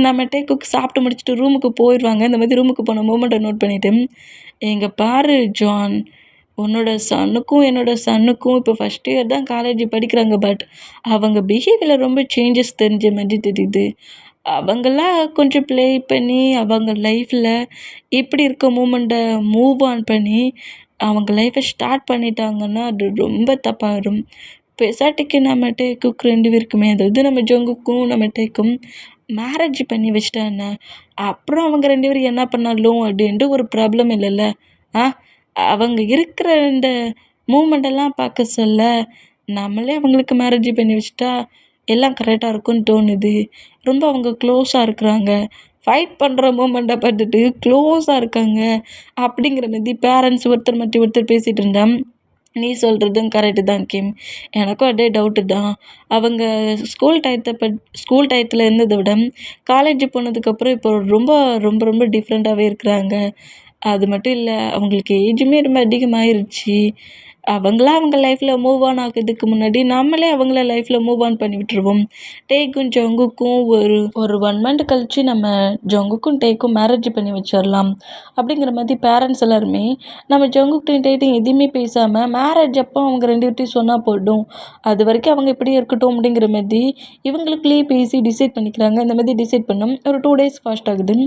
நம்ம டேக்கு சாப்பிட்டு முடிச்சுட்டு ரூமுக்கு போயிடுவாங்க. இந்த மாதிரி ரூமுக்கு போன மூமெண்ட்டை நோட் பண்ணிவிட்டு, எங்கே பாரு ஜான், உன்னோட சன்னுக்கும் என்னோட சன்னுக்கும் இப்போ ஃபஸ்ட் இயர் தான் காலேஜ் படிக்கிறாங்க. பட் அவங்க பிஹேவியரில் ரொம்ப சேஞ்சஸ் தெரிஞ்ச மாதிரி தெரியுது. அவங்களாம் கொஞ்சம் ப்ளே பண்ணி அவங்க லைஃப்பில் இப்படி இருக்க மூமெண்ட்டை மூவ் ஆன் பண்ணி அவங்க லைஃப்பை ஸ்டார்ட் பண்ணிட்டாங்கன்னா அது ரொம்ப தப்பாகிடும். பெசாட்டிக்கு நம்ம டேக்குக்கு 2 பேருக்குமே, அதாவது நம்ம ஜங்குக்கும் நம்ம டேக்கும் மேரேஜ் பண்ணி வச்சிட்டாங்க. அப்புறம் அவங்க 2 பேரும் என்ன பண்ணாலும் அப்படின்ட்டு ஒரு ப்ராப்ளம் இல்லைல்ல. அவங்க இருக்கிற இந்த மூமெண்டெல்லாம் பார்க்க சொல்ல நம்மளே அவங்களுக்கு மேரேஜ் பண்ணி வச்சுட்டா எல்லாம் கரெக்டாக இருக்கும்னு தோணுது. ரொம்ப அவங்க க்ளோஸாக இருக்கிறாங்க, ஃபைட் பண்ணுற மூமெண்ட்டை பார்த்துட்டு க்ளோஸாக இருக்காங்க அப்படிங்கிற மாதிரி பேரண்ட்ஸ் ஒருத்தர் மாற்றி ஒருத்தர் பேசிகிட்டு இருந்தான். நீ சொல்கிறதும் கரெக்டு தான் கிம், எனக்கும் அதே டவுட்டு தான். அவங்க ஸ்கூல் டயத்தில் இருந்ததை விட காலேஜ் போனதுக்கப்புறம் இப்போ ரொம்ப ரொம்ப ரொம்ப டிஃப்ரெண்ட்டாகவே இருக்கிறாங்க. அது மட்டும் இல்லை, அவங்களுக்கு ஏஜுமே ரொம்ப அதிகமாகிருச்சு. அவங்களாம் அவங்க லைஃப்பில் மூவ் ஆன் ஆகிறதுக்கு முன்னாடி நம்மளே அவங்கள லைஃப்பில் மூவ் ஆன் பண்ணி விட்டுருவோம். டேக்கும் ஜங்குக்கும் ஒரு 1 மந்த் கழித்து நம்ம ஜங்குக்கும் டேக்கும் மேரேஜ் பண்ணி வச்சிடலாம் அப்படிங்கிற மாதிரி பேரண்ட்ஸ் எல்லாருமே நம்ம ஜங்குக்கும் டேட்டும் எதுவுமே பேசாமல் மேரேஜ் அப்போ அவங்க 2 பேர்ட்டையும் சொன்னால் போய்டும், அது வரைக்கும் அவங்க இப்படி இருக்கட்டும் அப்படிங்கிற மாதிரி இவங்களுக்குள்ளேயே பேசி டிசைட் பண்ணிக்கிறாங்க. இந்த மாதிரி டிசைட் பண்ணோம். ஒரு 2 டேஸ் ஃபாஸ்ட் ஆகுது.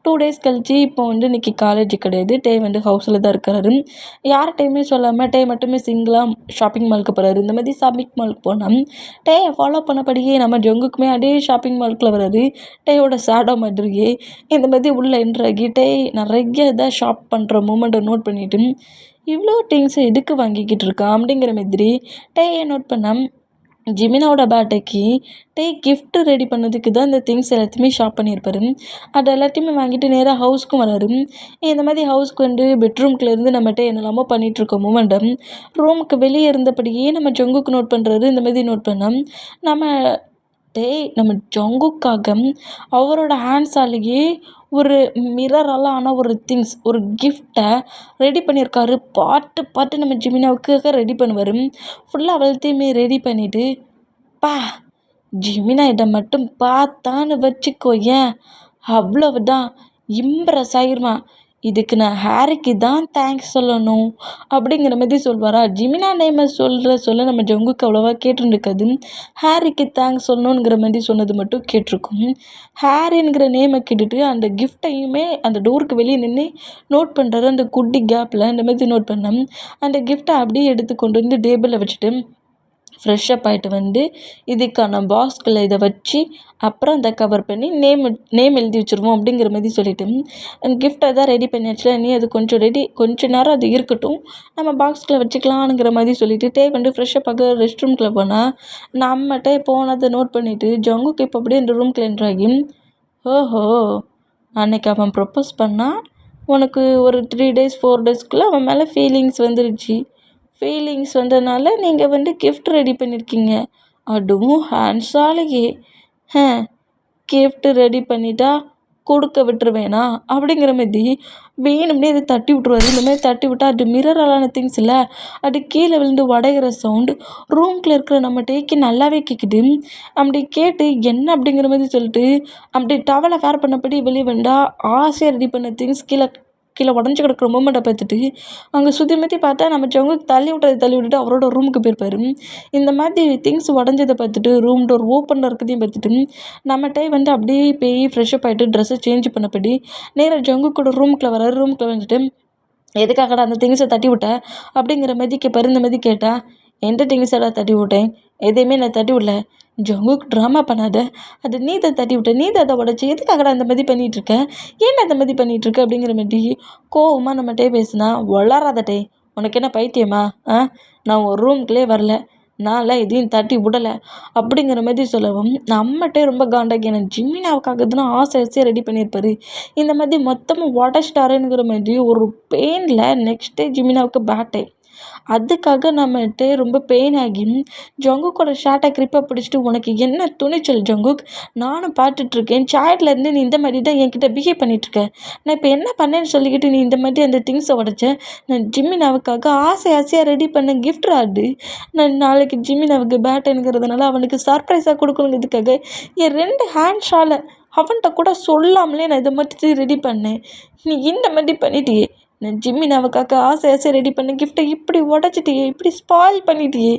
2 டேஸ் கழித்து இப்போ வந்து இன்றைக்கி காலேஜ் கிடையாது, டே வந்து ஹவுஸில் தான் இருக்கிறாரு. யார்கிட்டையுமே சொல்லாமல் டே மட்டும் சிங்கிளாக ஷாப்பிங் மாலுக்கு போகிறாரு. இந்த மாதிரி ஷாப்பிங் மாலுக்கு போனால் டேயை ஃபாலோ பண்ணபடியே நம்ம ஜங்குக்குமே அதே ஷாப்பிங் மாலுக்குள்ள வராரு. டேயோட ஷேடோ மாதிரியே இந்த மாதிரி உள்ள என்ட்ராகி டே நிறைய இதாக ஷாப் பண்ணுற மூமெண்ட்டை நோட் பண்ணிவிட்டு இவ்வளோ திங்ஸை எதுக்கு வாங்கிக்கிட்டு இருக்கான் அப்படிங்கிற மாதிரி டேயை நோட் பண்ணால் ஜிமினாவோட பர்த்டேக்கு டே கிஃப்ட் ரெடி பண்ணதுக்கு தான் இந்த திங்ஸ் எல்லாத்தையுமே ஷாப் பண்ணியிருப்பாரு. அது எல்லாத்தையுமே வாங்கிட்டு நேராக ஹவுஸ்க்கும் வராரு. இந்த மாதிரி ஹவுஸ்க்கு வந்து பெட்ரூம்குள்ளேருந்து நம்மகிட்ட என்னெல்லாமோ பண்ணிகிட்ருக்கோம் மூமெண்டம் ரூமுக்கு வெளியே இருந்தபடியே நம்ம ஜங்குக்கு நோட் பண்ணுறாரு. இந்த மாதிரி நோட் பண்ணோம் நம்ம ஜங்குக்காக அவரோட ஹேண்ட்ஸாலேயே ஒரு மிரரால் ஆன ஒரு திங்ஸ், ஒரு கிஃப்ட்டை ரெடி பண்ணியிருக்காரு. பார்த்து நம்ம ஜிமினாவுக்காக ரெடி பண்ணுவார். ஃபுல்லாக அவள்த்தையுமே ரெடி பண்ணிவிட்டு, பா ஜிமினா இதை மட்டும் பார்த்தான்னு வச்சுக்கோயேன், அவ்வளவுதான் இம்ப்ரெஸ் ஆகிருவான். இதுக்கு நான் ஹாரிக்கு தான் தேங்க்ஸ் சொல்லணும் அப்படிங்கிற மாதிரி சொல்வாரா. ஜிமினா நேமை சொல்ல நம்ம ஜங்குக்கு அவ்வளோவா கேட்டுருக்காது. ஹாரிக்கு தேங்க்ஸ் சொல்லணுங்கிற மாதிரி சொன்னது மட்டும் கேட்டிருக்கும். ஹாரிங்கிற நேமை கேட்டுட்டு அந்த கிஃப்டையுமே அந்த டோருக்கு வெளியே நின்று நோட் பண்ணுறாரு. அந்த குட்டி கேப்பில் இந்த மாதிரி நோட் பண்ணேன். அந்த கிஃப்ட்டை அப்படியே எடுத்து கொண்டு வந்து டேபிளில் வச்சுட்டு ஃப்ரெஷ்ஷப் ஆகிட்டு வந்து இதுக்கான பாக்ஸ்குள்ளே இதை வச்சு அப்புறம் அதை கவர் பண்ணி நேம் எழுதி வச்சுருவோம் அப்படிங்கிற மாதிரி சொல்லிவிட்டு கிஃப்ட்டை தான் ரெடி பண்ணியாச்சுல, நீ அது கொஞ்சம் நேரம் அது இருக்கட்டும், நம்ம பாக்ஸ்குள்ளே வச்சுக்கலாங்கிற மாதிரி சொல்லிவிட்டு டே வந்து ஃப்ரெஷ்ஷப் ஆக ரெஸ்ட் ரூம்குள்ளே போனால் நம்மகிட்ட போனதை நோட் பண்ணிவிட்டு ஜங்குக்கு இப்போ அப்படியே இந்த ரூம்குள்ளே என்ட்ராகி, ஓஹோ அன்னைக்கு அவன் ப்ரப்போஸ் பண்ணால் உனக்கு ஒரு 3 days 4 daysக்குள்ளே அவன் மேலே ஃபீலிங்ஸ் வந்துருச்சு. ஃபீலிங்ஸ் வந்ததுனால நீங்கள் வந்து கிஃப்ட் ரெடி பண்ணியிருக்கீங்க, அதுவும் ஹேண்ட்ஸாலேயே. கிஃப்ட் ரெடி பண்ணிட்டா கொடுக்க விட்டுருவேனா அப்படிங்கிற மாதிரி வேணும்னே அதை தட்டி விட்ருவாரு. இந்த மாதிரி தட்டி விட்டா அது மிரரலான திங்ஸ் இல்லை, அது கீழே விழுந்து உடையிற சவுண்டு ரூம்குள்ளே இருக்கிற நம்ம டேக்கு நல்லாவே கேட்குது. அப்படி கேட்டு என்ன அப்படிங்கிற மாதிரி சொல்லிட்டு அப்படி டவலை வேர் பண்ணபடி வெளியே வந்தா ஆசையாக ரெடி பண்ண திங்ஸ் கீழே கீழே உடஞ்சி கிடக்குற மூமெண்ட்டை பார்த்துட்டு அங்கே சுற்றி முற்றி பார்த்தா நம்ம ஜங்குக்கு தள்ளி விட்டுட்டு அவரோட ரூமுக்கு போயிருப்பாரு. இந்த மாதிரி திங்ஸ் உடஞ்சதை பார்த்துட்டு ரூம் டோர் ஓப்பனில் இருக்கிறதையும் பார்த்துட்டு நம்ம டே வந்து அப்படியே போய் ஃப்ரெஷ்அப் ஆகிட்டு ட்ரெஸ்ஸை சேஞ்ச் பண்ணபடி நேராக ஜங்குக்கூட ரூமுக்குள்ளே வராரு. ரூமுக்குள்ளே வந்துட்டு எதுக்காகடா அந்த திங்ஸை தட்டி விட்ட அப்படிங்கிற மாதிரி இந்த மாதிரி கேட்டா, எந்த திங்ஸடா தட்டி விட்டேன்? எதையுமே நான் தட்டி விடல. ஜங்குக்கு ட்ராமா பண்ணாத, அது நீ தான் தட்டி விட்ட, நீ தான் அதை உடச்சி, எதுக்காகடா அந்த மாதிரி பண்ணிகிட்ருக்க, ஏன் அந்த மாதிரி பண்ணிகிட்ருக்க அப்படிங்கிற மாதிரி கோவமாக நம்மகிட்டே பேசுனா, வளராதட்டே, உனக்கு என்ன பைத்தியமா? நான் ஒரு ரூம்குள்ளே வரல, நான்லாம் எதையும் தட்டி விடலை அப்படிங்கிற மாதிரி சொல்லவும் நம்மகிட்டே ரொம்ப காண்டாகி எனக்கு ஜிமினாவுக்காக தான் ஆசையாக ரெடி பண்ணியிருப்பாரு. இந்த மாதிரி மொத்தமாக உடச்சிட்டாருங்கிற மாதிரி ஒரு பெயினில் நெக்ஸ்ட் டே ஜிமினாவுக்கு பேட்டே. அதுக்காக நம்மகிட்ட ரொம்ப பெயின் ஆகி ஜங்குக்கோட ஷார்ட்டை கிரிப்பாக பிடிச்சிட்டு, உனக்கு என்ன துணிச்சல் ஜங்குக், நானும் பார்த்துட்ருக்கேன், சைல்ட்லேருந்து நீ இந்த மாதிரி தான் என்கிட்ட பிஹேவ் பண்ணிகிட்ருக்க, நான் இப்போ என்ன பண்ணேன்னு சொல்லிக்கிட்டு நீ இந்த மாதிரி அந்த திங்ஸை உடச்ச. நான் ஜிமினாவுக்காக ஆசையாக ரெடி பண்ண கிஃப்ட் ராடு, நான் நாளைக்கு ஜிமினாவுக்கு பேட்டுங்கிறதுனால அவனுக்கு சர்ப்ரைஸாக கொடுக்கணுங்கிறதுக்காக என் 2 ஹேண்ட் ஷாலை அவன்கிட்ட கூட சொல்லாமலே நான் இதை மட்டும் ரெடி பண்ணேன். நீ இந்த மாதிரி பண்ணிட்டியே, நான் ஜிமினாவுக்காக ஆசையாக ரெடி பண்ண கிஃப்ட்டை இப்படி உடச்சிட்டியே, இப்படி ஸ்பாயில் பண்ணிட்டியே.